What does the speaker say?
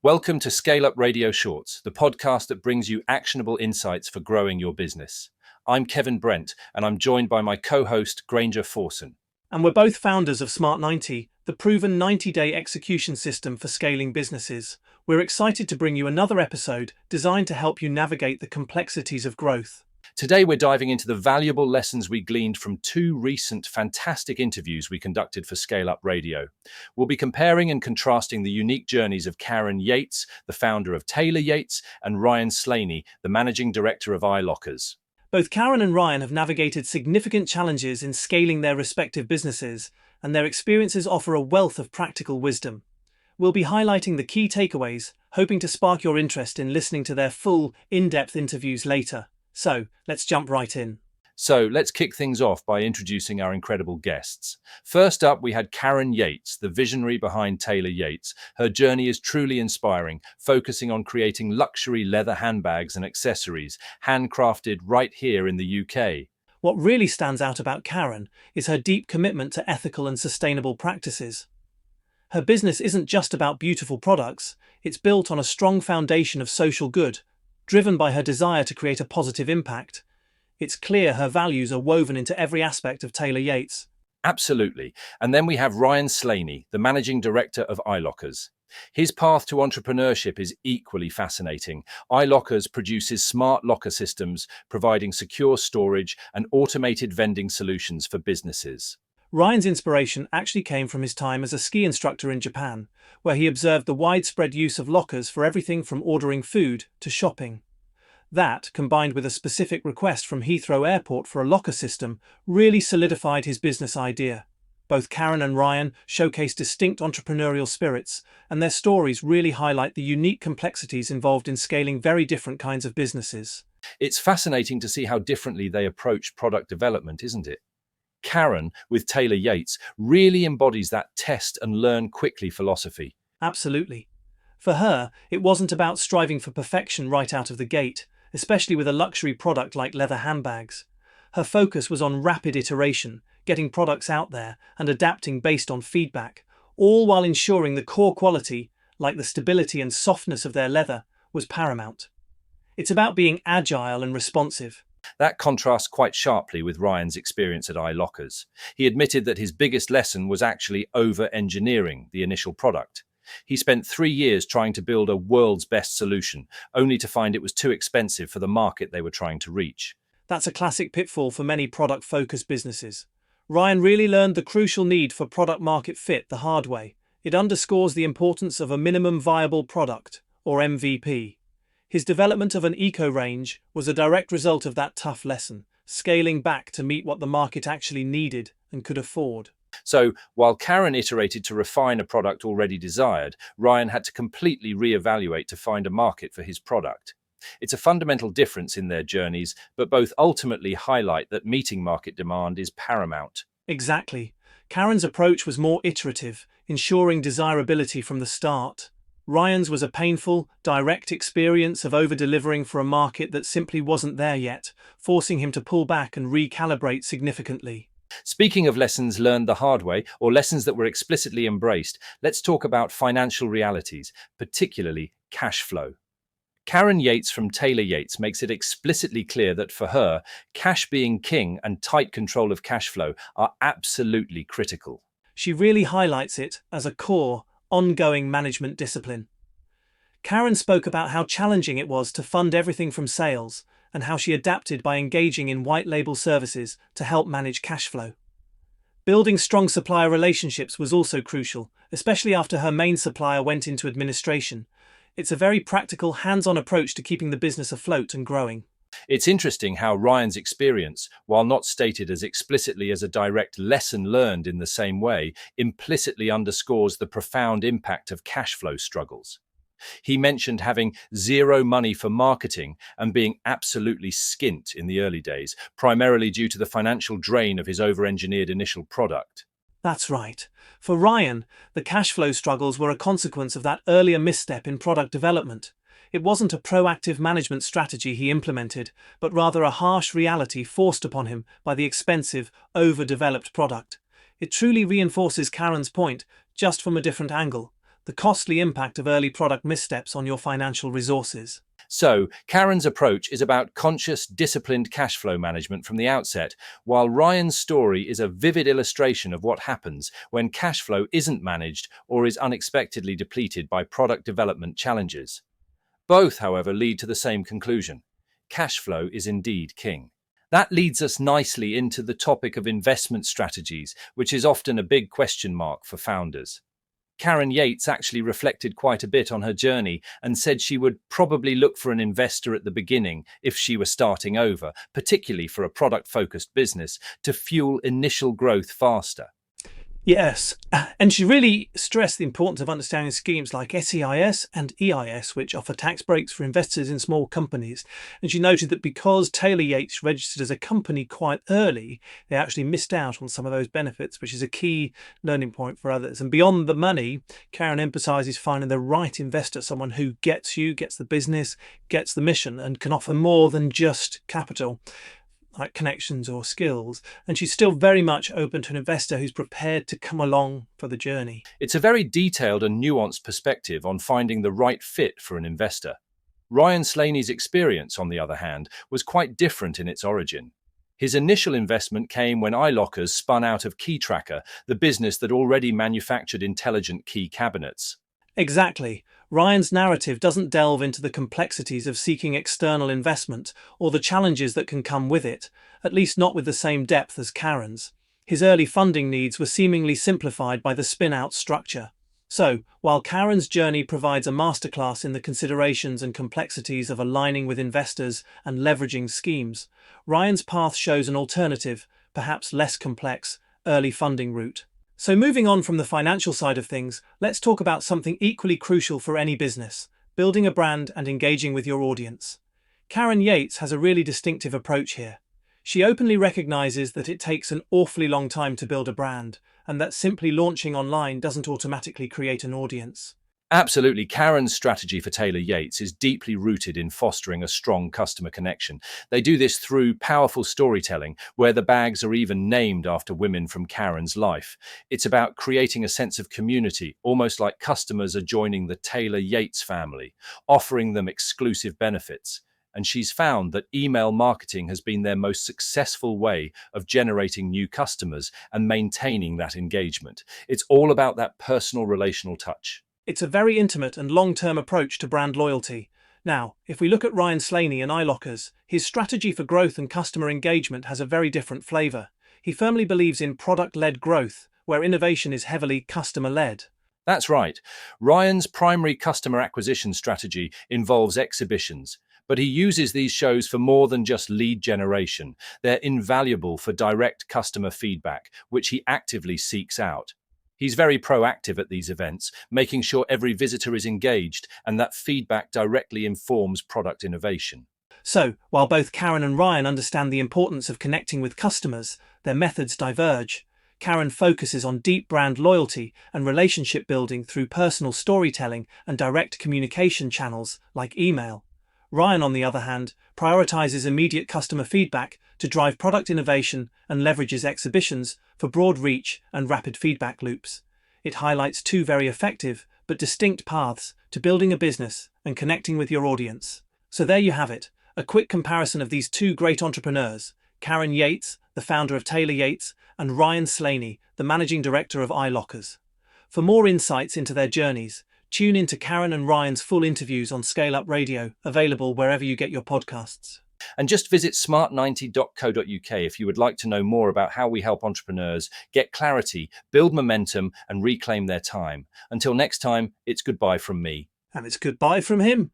Welcome to ScaleUp Radio Shorts, the podcast that brings you actionable insights for growing your business. I'm Kevin Brent, and I'm joined by my co-host, Granger Forson. And we're both founders of Smart 90, the proven 90-day execution system for scaling businesses. We're excited to bring you another episode designed to help you navigate the complexities of growth. Today, we're diving into the valuable lessons we gleaned from two recent fantastic interviews we conducted for ScaleUp Radio. We'll be comparing and contrasting the unique journeys of Karen Yates, the founder of Taylor Yates, and Ryan Slaney, the managing director of iLockerz. Both Karen and Ryan have navigated significant challenges in scaling their respective businesses, and their experiences offer a wealth of practical wisdom. We'll be highlighting the key takeaways, hoping to spark your interest in listening to their full, in-depth interviews later. So, let's jump right in. So, let's kick things off by introducing our incredible guests. First up, we had Karen Yates, the visionary behind Taylor Yates. Her journey is truly inspiring, focusing on creating luxury leather handbags and accessories, handcrafted right here in the UK. What really stands out about Karen is her deep commitment to ethical and sustainable practices. Her business isn't just about beautiful products, it's built on a strong foundation of social good, driven by her desire to create a positive impact. It's clear her values are woven into every aspect of Taylor Yates. Absolutely. And then we have Ryan Slaney, the managing director of iLockerz. His path to entrepreneurship is equally fascinating. iLockerz produces smart locker systems, providing secure storage and automated vending solutions for businesses. Ryan's inspiration actually came from his time as a ski instructor in Japan, where he observed the widespread use of lockers for everything from ordering food to shopping. That, combined with a specific request from Heathrow Airport for a locker system, really solidified his business idea. Both Karen and Ryan showcase distinct entrepreneurial spirits, and their stories really highlight the unique complexities involved in scaling very different kinds of businesses. It's fascinating to see how differently they approach product development, isn't it? Karen, with Taylor Yates, really embodies that test and learn quickly philosophy. Absolutely. For her, it wasn't about striving for perfection right out of the gate, especially with a luxury product like leather handbags. Her focus was on rapid iteration, getting products out there and adapting based on feedback, all while ensuring the core quality, like the stability and softness of their leather, was paramount. It's about being agile and responsive. That contrasts quite sharply with Ryan's experience at iLockerz. He admitted that his biggest lesson was actually over-engineering the initial product. He spent 3 years trying to build a world's best solution, only to find it was too expensive for the market they were trying to reach. That's a classic pitfall for many product-focused businesses. Ryan really learned the crucial need for product-market fit the hard way. It underscores the importance of a minimum viable product, or MVP. His development of an eco-range was a direct result of that tough lesson, scaling back to meet what the market actually needed and could afford. So, while Karen iterated to refine a product already desired, Ryan had to completely re-evaluate to find a market for his product. It's a fundamental difference in their journeys, but both ultimately highlight that meeting market demand is paramount. Exactly. Karen's approach was more iterative, ensuring desirability from the start. Ryan's was a painful, direct experience of over-delivering for a market that simply wasn't there yet, forcing him to pull back and recalibrate significantly. Speaking of lessons learned the hard way, or lessons that were explicitly embraced, let's talk about financial realities, particularly cash flow. Karen Yates from Taylor Yates makes it explicitly clear that for her, cash being king and tight control of cash flow are absolutely critical. She really highlights it as a core, ongoing management discipline. Karen spoke about how challenging it was to fund everything from sales, and how she adapted by engaging in white label services to help manage cash flow. Building strong supplier relationships was also crucial, especially after her main supplier went into administration. It's a very practical, hands-on approach to keeping the business afloat and growing. It's interesting how Ryan's experience, while not stated as explicitly as a direct lesson learned in the same way, implicitly underscores the profound impact of cash flow struggles. He mentioned having zero money for marketing and being absolutely skint in the early days, primarily due to the financial drain of his over-engineered initial product. That's right. For Ryan, the cash flow struggles were a consequence of that earlier misstep in product development. It wasn't a proactive management strategy he implemented, but rather a harsh reality forced upon him by the expensive, overdeveloped product. It truly reinforces Karen's point, just from a different angle. the costly impact of early product missteps on your financial resources. So, Karen's approach is about conscious, disciplined cash flow management from the outset, while Ryan's story is a vivid illustration of what happens when cash flow isn't managed or is unexpectedly depleted by product development challenges. Both, however, lead to the same conclusion. Cash flow is indeed king. That leads us nicely into the topic of investment strategies, which is often a big question mark for founders. Karen Yates actually reflected quite a bit on her journey and said she would probably look for an investor at the beginning if she were starting over, particularly for a product-focused business, to fuel initial growth faster. Yes, and she really stressed the importance of understanding schemes like SEIS and EIS, which offer tax breaks for investors in small companies. And she noted that because Taylor Yates registered as a company quite early, they actually missed out on some of those benefits, which is a key learning point for others. And beyond the money, Karen emphasises finding the right investor, someone who gets you, gets the business, gets the mission, and can offer more than just capital, like connections or skills, and she's still very much open to an investor who's prepared to come along for the journey. It's a very detailed and nuanced perspective on finding the right fit for an investor. Ryan Slaney's experience, on the other hand, was quite different in its origin. His initial investment came when iLockerz spun out of KeyTracker, the business that already manufactured intelligent key cabinets. Exactly. Ryan's narrative doesn't delve into the complexities of seeking external investment or the challenges that can come with it, at least not with the same depth as Karen's. His early funding needs were seemingly simplified by the spin-out structure. So, while Karen's journey provides a masterclass in the considerations and complexities of aligning with investors and leveraging schemes, Ryan's path shows an alternative, perhaps less complex, early funding route. So moving on from the financial side of things, let's talk about something equally crucial for any business: building a brand and engaging with your audience. Karen Yates has a really distinctive approach here. She openly recognizes that it takes an awfully long time to build a brand, and that simply launching online doesn't automatically create an audience. Absolutely, Karen's strategy for Taylor Yates is deeply rooted in fostering a strong customer connection. They do this through powerful storytelling, where the bags are even named after women from Karen's life. It's about creating a sense of community, almost like customers are joining the Taylor Yates family, offering them exclusive benefits. And she's found that email marketing has been their most successful way of generating new customers and maintaining that engagement. It's all about that personal relational touch. It's a very intimate and long-term approach to brand loyalty. Now, if we look at Ryan Slaney and iLockerz, his strategy for growth and customer engagement has a very different flavour. He firmly believes in product-led growth, where innovation is heavily customer-led. That's right. Ryan's primary customer acquisition strategy involves exhibitions, but he uses these shows for more than just lead generation. They're invaluable for direct customer feedback, which he actively seeks out. He's very proactive at these events, making sure every visitor is engaged and that feedback directly informs product innovation. So, while both Karen and Ryan understand the importance of connecting with customers, their methods diverge. Karen focuses on deep brand loyalty and relationship building through personal storytelling and direct communication channels like email. Ryan, on the other hand, prioritizes immediate customer feedback to drive product innovation and leverages exhibitions for broad reach and rapid feedback loops. It highlights two very effective but distinct paths to building a business and connecting with your audience. So there you have it, a quick comparison of these two great entrepreneurs, Karen Yates, the founder of Taylor Yates, and Ryan Slaney, the managing director of iLockerz. For more insights into their journeys, tune into Karen and Ryan's full interviews on ScaleUp Radio, available wherever you get your podcasts. And just visit smart90.co.uk if you would like to know more about how we help entrepreneurs get clarity, build momentum, and reclaim their time. Until next time, it's goodbye from me. And it's goodbye from him.